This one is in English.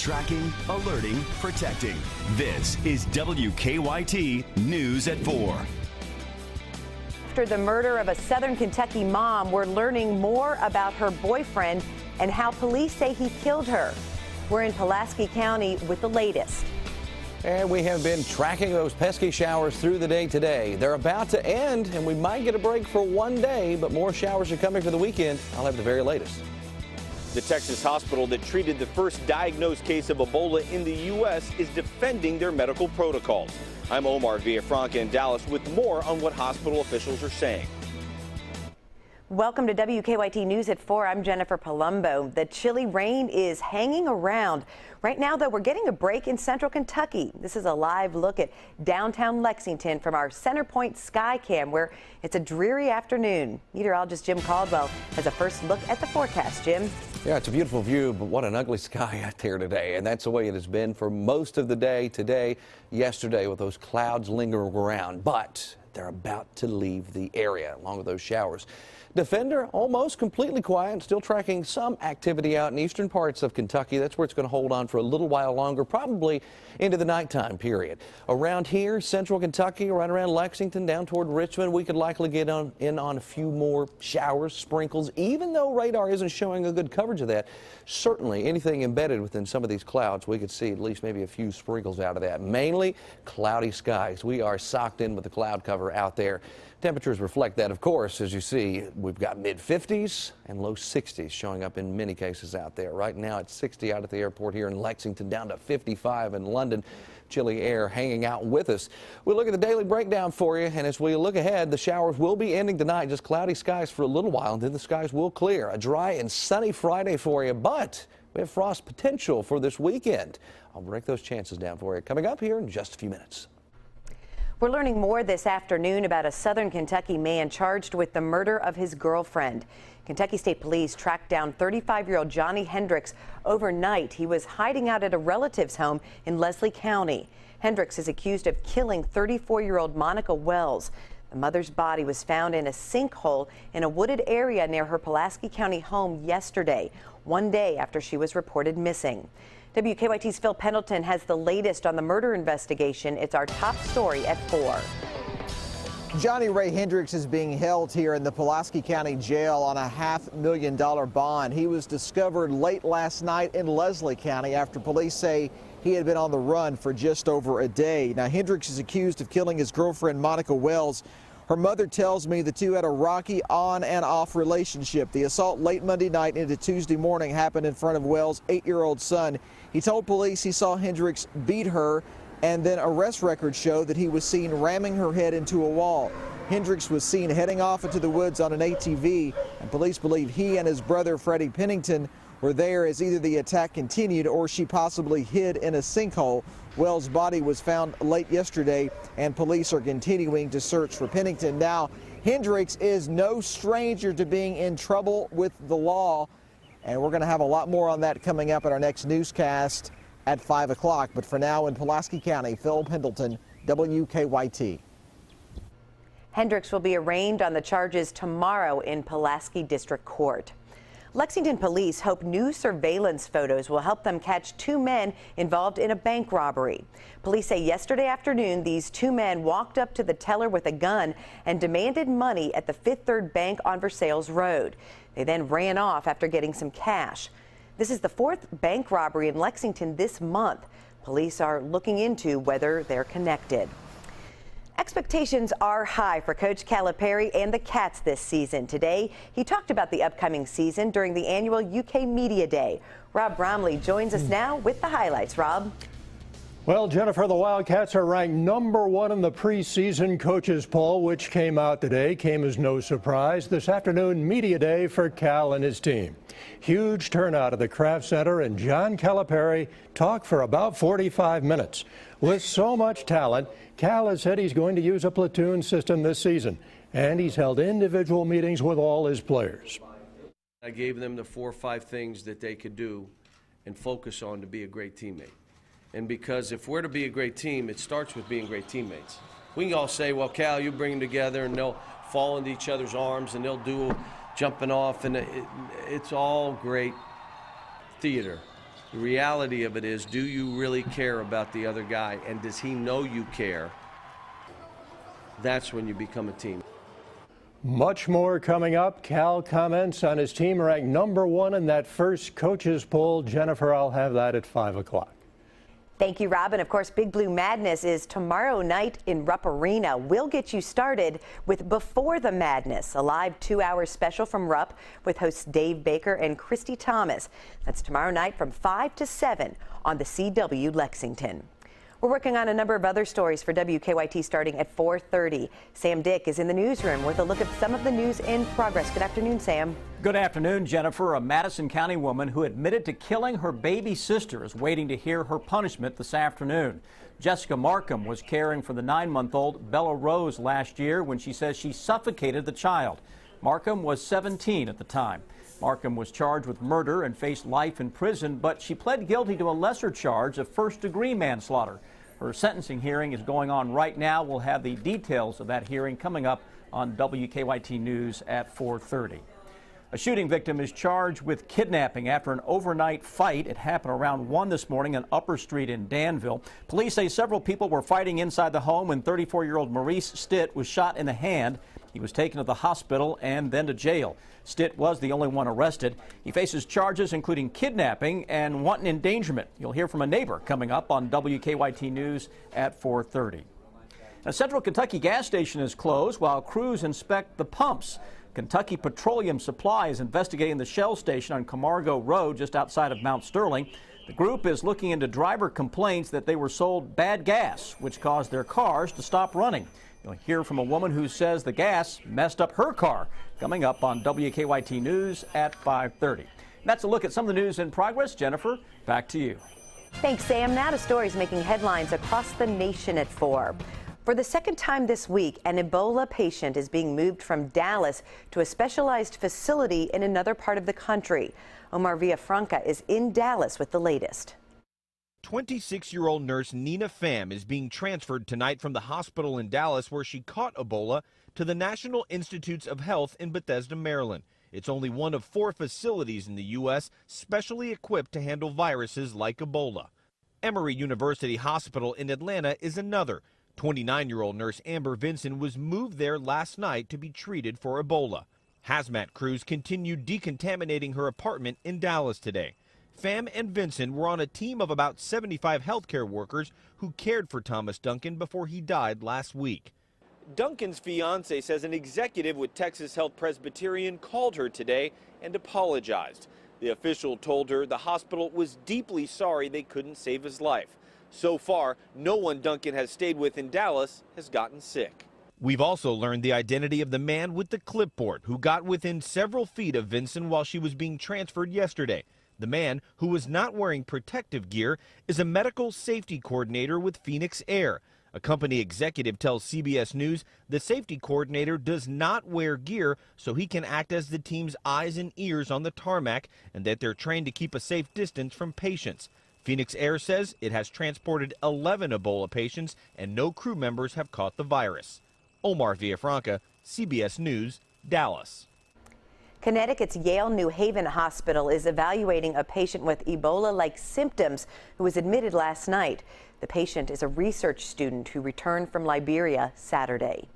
Tracking, alerting, protecting. This is WKYT News at 4. After the murder of a Southern Kentucky mom, we're learning more about her boyfriend and how police say he killed her. We're in Pulaski County with the latest. And we have been tracking those pesky showers through the day today. They're about to end, and we might get a break for one day, but more showers are coming for the weekend. I'll have the very latest. The Texas hospital that treated the first diagnosed case of Ebola in the U.S. is defending their medical protocols. I'm Omar Villafranca in Dallas with more on what hospital officials are saying. Welcome to WKYT News at 4. I'm Jennifer Palumbo. The chilly rain is hanging around. Right now, though, we're getting a break in central Kentucky. This is a live look at downtown Lexington from our Center Point Sky Cam, where it's a dreary afternoon. Meteorologist Jim Caldwell has a first look at the forecast. Jim? Yeah, it's a beautiful view, but what an ugly sky out there today. And that's the way it has been for most of the day today, yesterday, with those clouds lingering around. But they're about to leave the area along with those showers. Defender almost completely quiet, still tracking some activity out in eastern parts of Kentucky. That's where it's going to hold on for a little while longer, probably into the nighttime period. Around here, central Kentucky, right around Lexington, down toward Richmond, we could likely get in on a few more showers, sprinkles, even though radar isn't showing a good coverage of that. Certainly anything embedded within some of these clouds, we could see at least maybe a few sprinkles out of that. Mainly cloudy skies. We are socked in with the cloud cover out there. Temperatures reflect that, of course. As you see, we've got mid-50s and low 60s showing up in many cases out there. Right now it's 60 out at the airport here in Lexington, down to 55 in London. Chilly air hanging out with us. We'll look at the daily breakdown for you, and as we look ahead, the showers will be ending tonight. Just cloudy skies for a little while, and then the skies will clear. A dry and sunny Friday for you, but we have frost potential for this weekend. I'll break those chances down for you coming up here in just a few minutes. We're learning more this afternoon about a Southern Kentucky man charged with the murder of his girlfriend. Kentucky State Police tracked down 35-year-old Johnny Hendricks overnight. He was hiding out at a relative's home in Leslie County. Hendricks is accused of killing 34-year-old Monica Wells. The mother's body was found in a sinkhole in a wooded area near her Pulaski County home yesterday, one day after she was reported missing. WKYT's Phil Pendleton has the latest on the murder investigation. It's our top story at 4. Johnny Ray Hendricks is being held here in the Pulaski County Jail on a $500,000 bond. He was discovered late last night in Leslie County after police say he had been on the run for just over a day. Now, Hendricks is accused of killing his girlfriend, Monica Wells. Her mother tells me the two had a rocky on and off relationship. The assault late Monday night into Tuesday morning happened in front of Wells' 8-year-old son. He told police he saw Hendricks beat her, and then arrest records show that he was seen ramming her head into a wall. Hendricks was seen heading off into the woods on an ATV, and police believe he and his brother, Freddie Pennington, were there as either the attack continued or she possibly hid in a sinkhole. Wells' body was found late yesterday, and police are continuing to search for Pennington. Now, Hendricks is no stranger to being in trouble with the law, and we're going to have a lot more on that coming up in our next newscast at 5 o'clock. But for now, in Pulaski County, Phil Pendleton, WKYT. Hendricks will be arraigned on the charges tomorrow in Pulaski District Court. Lexington police hope new surveillance photos will help them catch 2 men involved in a bank robbery. Police say yesterday afternoon these 2 men walked up to the teller with a gun and demanded money at the Fifth Third Bank on Versailles Road. They then ran off after getting some cash. This is the 4th bank robbery in Lexington this month. Police are looking into whether they're connected. Expectations are high for Coach Calipari and the Cats this season. Today, he talked about the upcoming season during the annual UK Media Day. Rob Bromley joins us now with the highlights. Rob? Well, Jennifer, the Wildcats are ranked #1 in the preseason coaches poll, which came out today. Came as no surprise. This afternoon, Media Day for Cal and his team. Huge turnout at the Kraft Center, and John Calipari talked for about 45 minutes. With so much talent, Cal has said he's going to use a platoon system this season, and he's held individual meetings with all his players. I gave them the 4 or 5 things that they could do and focus on to be a great teammate. And because if we're to be a great team, it starts with being great teammates. We can all say, well, Cal, you bring them together, and they'll fall into each other's arms, and they'll do jumping off, and it's all great theater. The reality of it is, do you really care about the other guy, and does he know you care? That's when you become a team. Much more coming up. Cal comments on his team ranked #1 in that first coaches poll. Jennifer, I'll have that at 5 o'clock. Thank you, Rob. And of course, Big Blue Madness is tomorrow night in Rupp Arena. We'll get you started with Before the Madness, a live 2-hour special from Rupp with hosts Dave Baker and Christy Thomas. That's tomorrow night from 5 to 7 on the CW Lexington. We're working on a number of other stories for WKYT starting at 4:30. Sam Dick is in the newsroom with a look at some of the news in progress. Good afternoon, Sam. Good afternoon, Jennifer. A Madison County woman who admitted to killing her baby sister is waiting to hear her punishment this afternoon. Jessica Markham was caring for the 9-month-old Bella Rose last year when she says she suffocated the child. Markham was 17 at the time. Markham was charged with murder and faced life in prison, but she pled guilty to a lesser charge of first-degree manslaughter. Her sentencing hearing is going on right now. We'll have the details of that hearing coming up on WKYT News at 4:30. A shooting victim is charged with kidnapping after an overnight fight. It happened around 1 this morning on Upper Street in Danville. Police say several people were fighting inside the home when 34-year-old Maurice Stitt was shot in the hand. He was taken to the hospital and then to jail. Stitt was the only one arrested. He faces charges including kidnapping and wanton endangerment. You'll hear from a neighbor coming up on WKYT News at 4:30. A Central Kentucky gas station is closed while crews inspect the pumps. Kentucky Petroleum Supply is investigating the Shell station on Camargo Road just outside of Mount Sterling. The group is looking into driver complaints that they were sold bad gas, which caused their cars to stop running. You'll hear from a woman who says the gas messed up her car, coming up on WKYT News at 5:30. That's a look at some of the news in progress. Jennifer, back to you. Thanks, Sam. Now to stories making headlines across the nation at 4. For the second time this week, an Ebola patient is being moved from Dallas to a specialized facility in another part of the country. Omar Villafranca is in Dallas with the latest. 26-year-old nurse Nina Pham is being transferred tonight from the hospital in Dallas where she caught Ebola to the National Institutes of Health in Bethesda, Maryland. It's only one of 4 facilities in the U.S. specially equipped to handle viruses like Ebola. Emory University Hospital in Atlanta is another. 29-year-old nurse Amber Vinson was moved there last night to be treated for Ebola. Hazmat crews continued decontaminating her apartment in Dallas today. Pham and Vinson were on a team of about 75 healthcare workers who cared for Thomas Duncan before he died last week. Duncan's fiance says an executive with Texas Health Presbyterian called her today and apologized. The official told her the hospital was deeply sorry they couldn't save his life. So far, no one Duncan has stayed with in Dallas has gotten sick. We've also learned the identity of the man with the clipboard who got within several feet of Vinson while she was being transferred yesterday. The man, who was not wearing protective gear, is a medical safety coordinator with Phoenix Air. A company executive tells CBS News the safety coordinator does not wear gear so he can act as the team's eyes and ears on the tarmac, and that they're trained to keep a safe distance from patients. Phoenix Air says it has transported 11 Ebola patients and no crew members have caught the virus. Omar Villafranca, CBS News, Dallas. Connecticut's Yale New Haven Hospital is evaluating a patient with Ebola-like symptoms who was admitted last night. The patient is a research student who returned from Liberia Saturday.